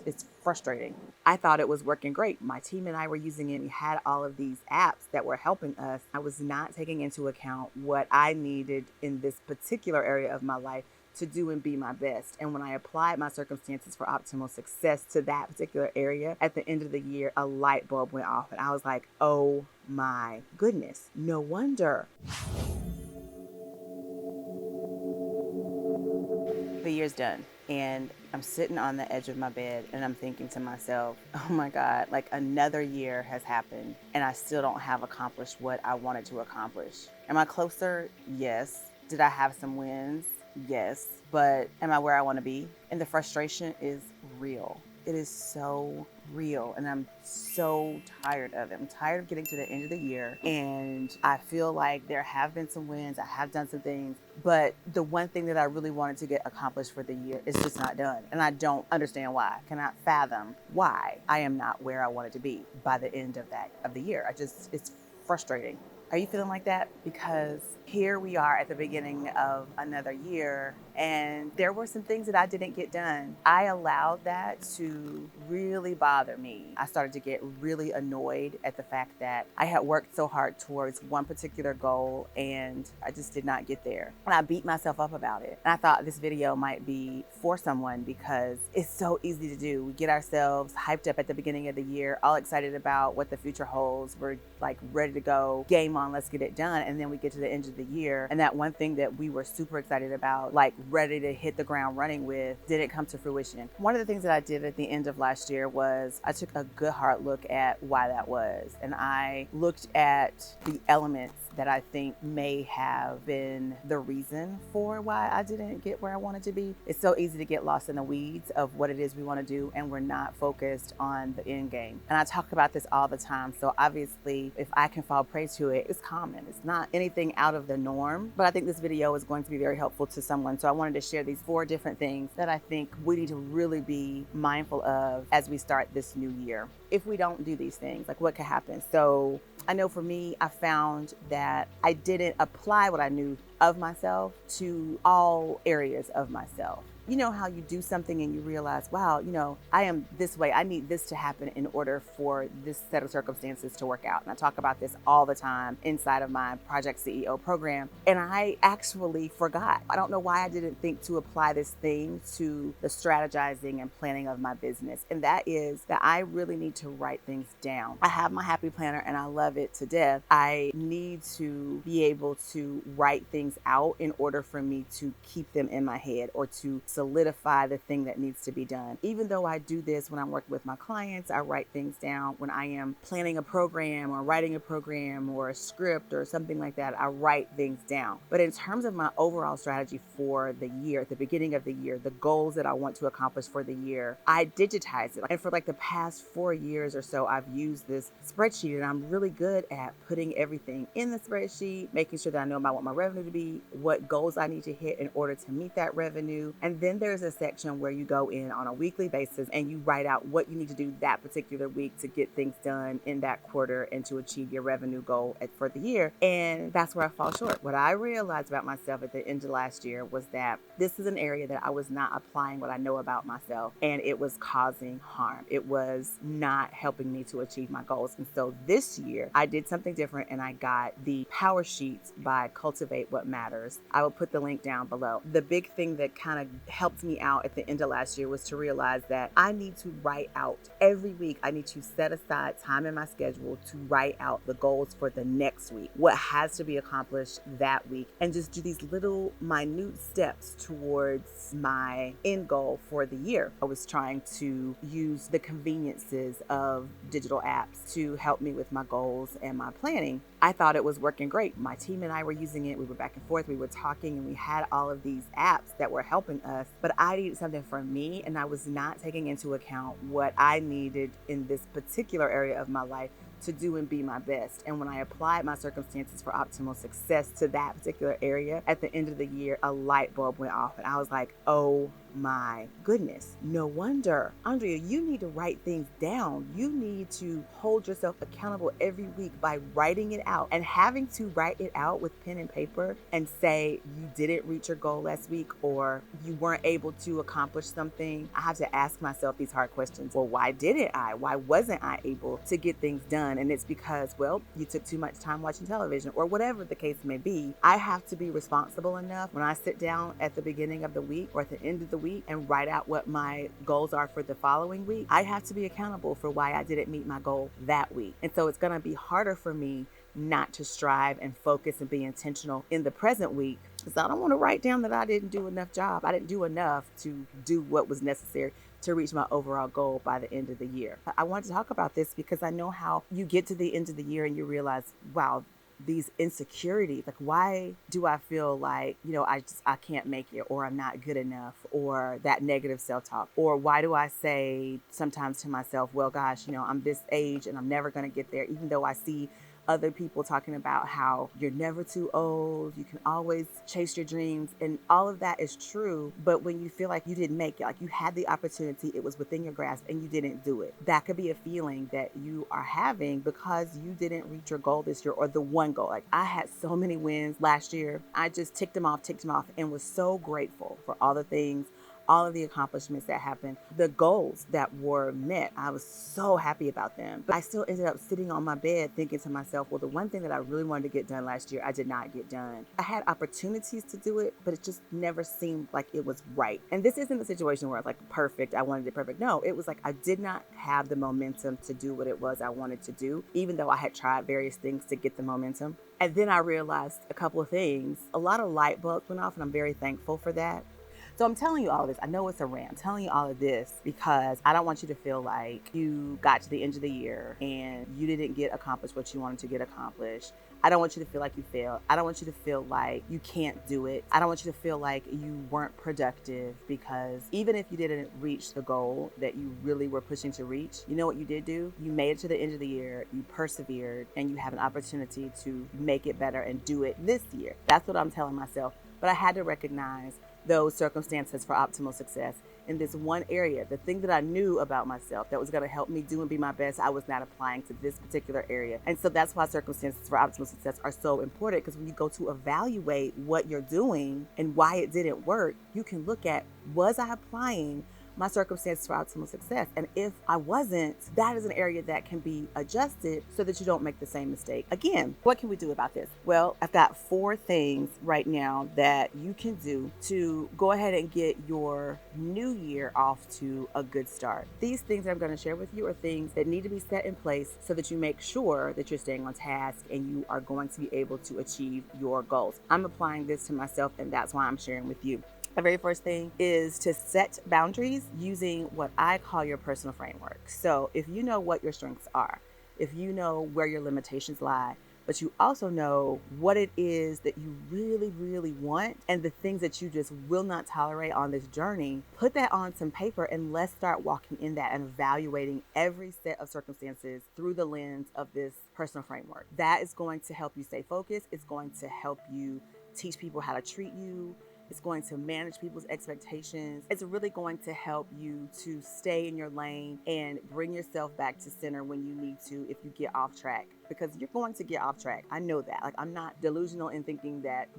it's frustrating. I thought it was working great. My team and I were using it. We had all of these apps that were helping us. I was not taking into account what I needed in this particular area of my life to do and be my best. And when I applied my circumstances for optimal success to that particular area, at the end of the year, a light bulb went off. And I was like, oh my goodness, no wonder. The year's done, and I'm sitting on the edge of my bed and I'm thinking to myself, oh my God, like another year has happened and I still don't have accomplished what I wanted to accomplish. Am I closer? Yes. Did I have some wins? Yes. But am I where I want to be? And the frustration is real. It is so real, and I'm so tired of it. I'm tired of getting to the end of the year, and I feel like there have been some wins. I have done some things, but the one thing that I really wanted to get accomplished for the year is just not done, and I don't understand why. I cannot fathom why I am not where I wanted to be by the end of the year. It's frustrating. Are you feeling like that? Because here we are at the beginning of another year, and there were some things that I didn't get done. I allowed that to really bother me. I started to get really annoyed at the fact that I had worked so hard towards one particular goal and I just did not get there. And I beat myself up about it. And I thought this video might be for someone because it's so easy to do. We get ourselves hyped up at the beginning of the year, all excited about what the future holds. We're like ready to go, game on, let's get it done. And then we get to the end of the year, and that one thing that we were super excited about, like ready to hit the ground running with, didn't come to fruition. One of the things that I did at the end of last year was I took a good hard look at why that was. And I looked at the elements that I think may have been the reason for why I didn't get where I wanted to be. It's so easy to get lost in the weeds of what it is we want to do, and we're not focused on the end game. And I talk about this all the time. So obviously, if I can fall prey to it, it's common. It's not anything out of the norm, but I think this video is going to be very helpful to someone. So I wanted to share these 4 different things that I think we need to really be mindful of as we start this new year. If we don't do these things, like what could happen? So I know for me, I found that I didn't apply what I knew of myself to all areas of myself. You know how you do something and you realize, wow, I am this way. I need this to happen in order for this set of circumstances to work out. And I talk about this all the time inside of my Project CEO program. And I actually forgot. I don't know why I didn't think to apply this thing to the strategizing and planning of my business. And that is that I really need to write things down. I have my happy planner and I love it to death. I need to be able to write things out in order for me to keep them in my head or to solidify the thing that needs to be done. Even though I do this when I'm working with my clients, I write things down. When I am planning a program or writing a program or a script or something like that, I write things down. But in terms of my overall strategy for the year, at the beginning of the year, the goals that I want to accomplish for the year, I digitize it. And for like the past 4 years or so, I've used this spreadsheet, and I'm really good at putting everything in the spreadsheet, making sure that I know about what my revenue to be, what goals I need to hit in order to meet that revenue. And then there's a section where you go in on a weekly basis and you write out what you need to do that particular week to get things done in that quarter and to achieve your revenue goal for the year. And that's where I fall short. What I realized about myself at the end of last year was that this is an area that I was not applying what I know about myself, and it was causing harm. It was not helping me to achieve my goals. And so this year I did something different, and I got the power sheets by Cultivate What Matters. I will put the link down below. The big thing that kind of helped me out at the end of last year was to realize that I need to write out every week. I need to set aside time in my schedule to write out the goals for the next week, what has to be accomplished that week, and just do these little minute steps towards my end goal for the year. I was trying to use the conveniences of digital apps to help me with my goals and my planning. I thought it was working great. My team and I were using it. We were back and forth. We were talking, and we had all of these apps that were helping us. But I needed something for me, and I was not taking into account what I needed in this particular area of my life to do and be my best. And when I applied my circumstances for optimal success to that particular area, at the end of the year, a light bulb went off and I was like, oh my goodness, no wonder. Andrea, you need to write things down. You need to hold yourself accountable every week by writing it out, and having to write it out with pen and paper and say you didn't reach your goal last week or you weren't able to accomplish something. I have to ask myself these hard questions. Well, why didn't I? Why wasn't I able to get things done? And it's because, well, you took too much time watching television or whatever the case may be. I have to be responsible enough when I sit down at the beginning of the week or at the end of the week and write out what my goals are for the following week. I have to be accountable for why I didn't meet my goal that week. And so it's going to be harder for me not to strive and focus and be intentional in the present week, because I don't want to write down that I didn't do enough job. I didn't do enough to do what was necessary to reach my overall goal by the end of the year. I want to talk about this because I know how you get to the end of the year and you realize, wow, these insecurities, like, why do I feel like, I can't make it, or I'm not good enough, or that negative self-talk, or why do I say sometimes to myself, well, gosh, I'm this age and I'm never going to get there, even though I see other people talking about how you're never too old, you can always chase your dreams, and all of that is true. But when you feel like you didn't make it, like you had the opportunity, it was within your grasp and you didn't do it, that could be a feeling that you are having because you didn't reach your goal this year, or the one goal. Like, I had so many wins last year. I just ticked them off and was so grateful for all the things, all of the accomplishments that happened, the goals that were met. I was so happy about them. But I still ended up sitting on my bed thinking to myself, well, the one thing that I really wanted to get done last year, I did not get done. I had opportunities to do it, but it just never seemed like it was right. And this isn't a situation where it's like perfect, I wanted it perfect. No, it was like I did not have the momentum to do what it was I wanted to do, even though I had tried various things to get the momentum. And then I realized a couple of things. A lot of light bulbs went off, and I'm very thankful for that. So I'm telling you all of this. I know it's a rant. I'm telling you all of this because I don't want you to feel like you got to the end of the year and you didn't get accomplished what you wanted to get accomplished. I don't want you to feel like you failed. I don't want you to feel like you can't do it. I don't want you to feel like you weren't productive, because even if you didn't reach the goal that you really were pushing to reach, you know what you did do? You made it to the end of the year, you persevered, and you have an opportunity to make it better and do it this year. That's what I'm telling myself. But I had to recognize those circumstances for optimal success in this one area. The thing that I knew about myself that was going to help me do and be my best, I was not applying to this particular area. And so that's why circumstances for optimal success are so important, because when you go to evaluate what you're doing and why it didn't work, you can look at, was I applying my circumstances for optimal success? And if I wasn't, that is an area that can be adjusted so that you don't make the same mistake again. What can we do about this? Well, I've got 4 things right now that you can do to go ahead and get your new year off to a good start. These things that I'm going to share with you are things that need to be set in place so that you make sure that you're staying on task and you are going to be able to achieve your goals. I'm applying this to myself, and that's why I'm sharing with you. The very first thing is to set boundaries using what I call your personal framework. So if you know what your strengths are, if you know where your limitations lie, but you also know what it is that you really, really want and the things that you just will not tolerate on this journey, put that on some paper and let's start walking in that and evaluating every set of circumstances through the lens of this personal framework. That is going to help you stay focused. It's going to help you teach people how to treat you. It's going to manage people's expectations. It's really going to help you to stay in your lane and bring yourself back to center when you need to if you get off track, because you're going to get off track. I know that. Like, I'm not delusional in thinking that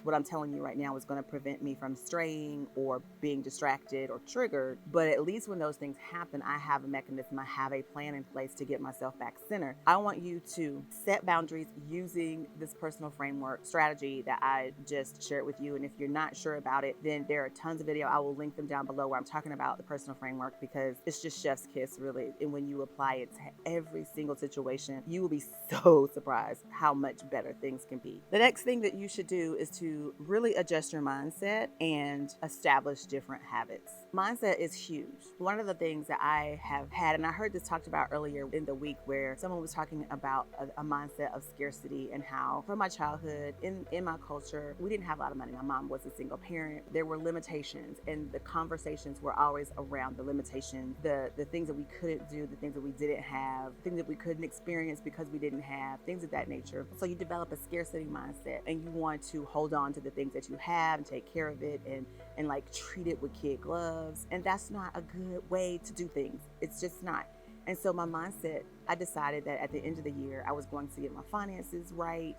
what I'm telling you right now is going to prevent me from straying or being distracted or triggered. But at least when those things happen, I have a mechanism, I have a plan in place to get myself back centered. I want you to set boundaries using this personal framework strategy that I just shared with you. And if you're not sure about it, then there are tons of video. I will link them down below where I'm talking about the personal framework, because it's just chef's kiss, really. And when you apply it to every single situation, you will be so surprised how much better things can be. The next thing that you should do is to really adjust your mindset and establish different habits. Mindset is huge. One of the things that I have had, and I heard this talked about earlier in the week, where someone was talking about a mindset of scarcity, and how from my childhood, in my culture, we didn't have a lot of money. My mom was a single parent. There were limitations, and the conversations were always around the limitations, the things that we couldn't do, the things that we didn't have, things that we couldn't experience because we didn't have, things of that nature. So you develop a scarcity mindset, and you want to hold on to the things that you have and take care of it, and like treat it with kid gloves. And that's not a good way to do things. It's just not. And so my mindset, I decided that at the end of the year, I was going to get my finances right,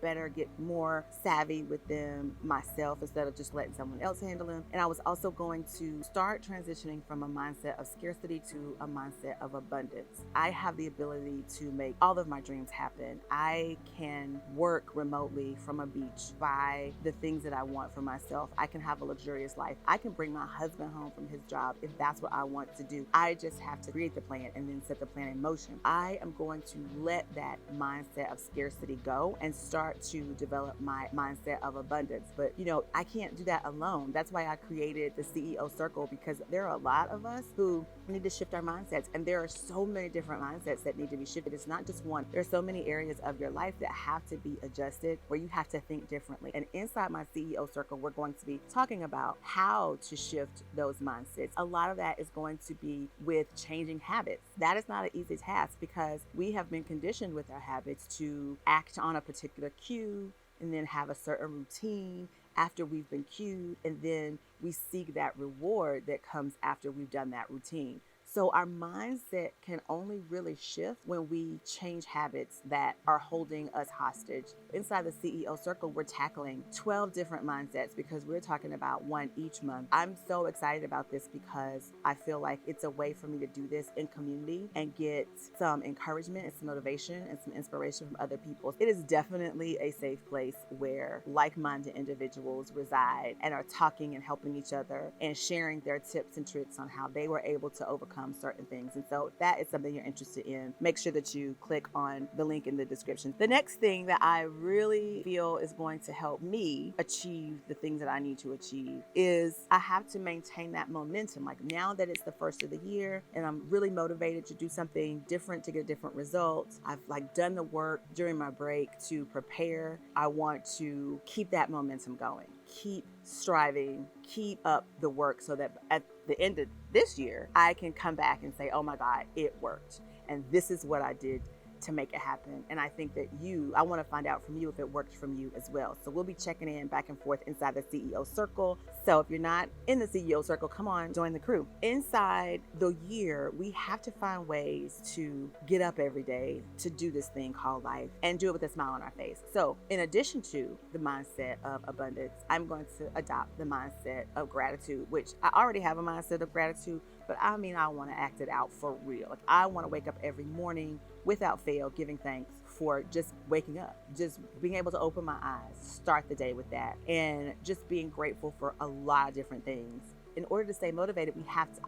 better, get more savvy with them myself instead of just letting someone else handle them. And I was also going to start transitioning from a mindset of scarcity to a mindset of abundance. I have the ability to make all of my dreams happen. I can work remotely from a beach, buy the things that I want for myself. I can have a luxurious life. I can bring my husband home from his job if that's what I want to do. I just have to create the plan and then set the plan in motion. I am going to let that mindset of scarcity go and start to develop my mindset of abundance. But, I can't do that alone. That's why I created the CEO Circle, because there are a lot of us who need to shift our mindsets. And there are so many different mindsets that need to be shifted. It's not just one. There are so many areas of your life that have to be adjusted, where you have to think differently. And inside my CEO Circle, we're going to be talking about how to shift those mindsets. A lot of that is going to be with changing habits. That is not an easy task, because we have been conditioned with our habits to act on a particular cue and then have a certain routine after we've been cued, and then we seek that reward that comes after we've done that routine. So our mindset can only really shift when we change habits that are holding us hostage. Inside the CEO Circle, we're tackling 12 different mindsets, because we're talking about one each month. I'm so excited about this because I feel like it's a way for me to do this in community and get some encouragement and some motivation and some inspiration from other people. It is definitely a safe place where like-minded individuals reside and are talking and helping each other and sharing their tips and tricks on how they were able to overcome certain things. And so if that is something you're interested in, make sure that you click on the link in the description. The next thing that I really feel is going to help me achieve the things that I need to achieve is I have to maintain that momentum. Like, now that it's the first of the year and I'm really motivated to do something different to get different results, I've done the work during my break to prepare. I want to keep that momentum going, keep striving, keep up the work, so that at the end of this year, I can come back and say, oh my God, it worked. And this is what I did to make it happen. And I think that I want to find out from you if it worked from you as well. So we'll be checking in back and forth inside the CEO Circle. So if you're not in the CEO Circle, come on, join the crew. Inside the year, we have to find ways to get up every day to do this thing called life and do it with a smile on our face. So in addition to the mindset of abundance, I'm going to adopt the mindset of gratitude, which I already have a mindset of gratitude, but I want to act it out for real. Like, I want to wake up every morning without fail giving thanks for just waking up, just being able to open my eyes, start the day with that, and just being grateful for a lot of different things. In order to stay motivated,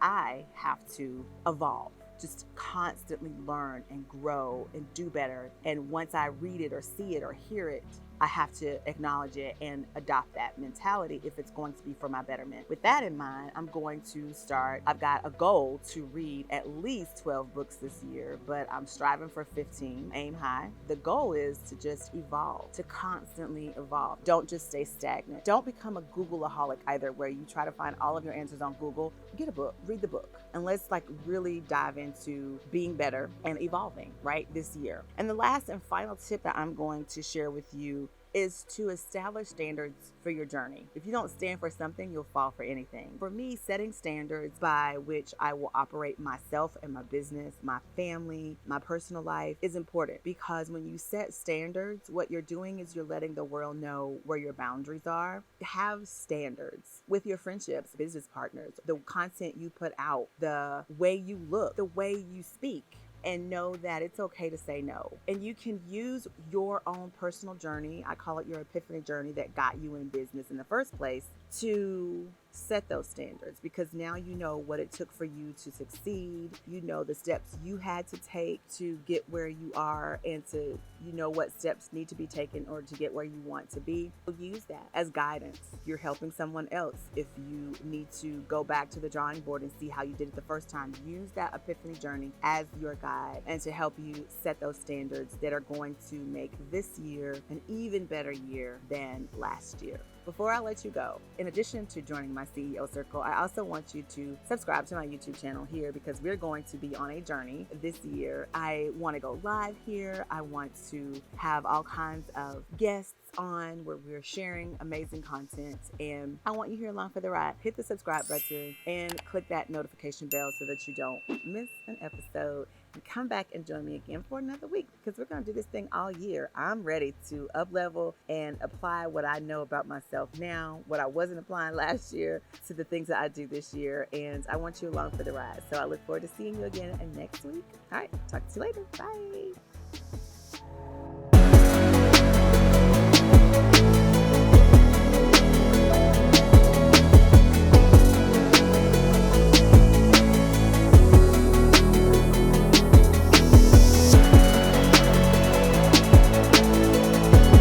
I have to evolve, just constantly learn and grow and do better. And once I read it or see it or hear it, I have to acknowledge it and adopt that mentality if it's going to be for my betterment. With that in mind, I've got a goal to read at least 12 books this year, but I'm striving for 15, aim high. The goal is to just evolve, to constantly evolve. Don't just stay stagnant. Don't become a Googleaholic either, where you try to find all of your answers on Google. Get a book, read the book, and let's really dive into being better and evolving right this year. And the last and final tip that I'm going to share with you is to establish standards for your journey. If you don't stand for something, you'll fall for anything. For me, setting standards by which I will operate myself and my business, my family, my personal life is important, because when you set standards, what you're doing is you're letting the world know where your boundaries are. Have standards with your friendships, business partners, the content you put out, the way you look, the way you speak. And know that it's okay to say no. And you can use your own personal journey, I call it your epiphany journey that got you in business in the first place, to set those standards, because now you know what it took for you to succeed. You know the steps you had to take to get where you are, and you know what steps need to be taken in order to get where you want to be. Use that as guidance. You're helping someone else. If you need to go back to the drawing board and see how you did it the first time, use that epiphany journey as your guide and to help you set those standards that are going to make this year an even better year than last year. Before I let you go, in addition to joining my CEO Circle, I also want you to subscribe to my YouTube channel here, because we're going to be on a journey this year. I want to go live here. I want to have all kinds of guests on where we're sharing amazing content, and I want you here along for the ride. Hit the subscribe button and click that notification bell so that you don't miss an episode. And come back and join me again for another week, because we're going to do this thing all year. I'm ready to up level and apply what I know about myself now, what I wasn't applying last year, to the things that I do this year. And I want you along for the ride. So I look forward to seeing you again next week. All right, talk to you later. Bye.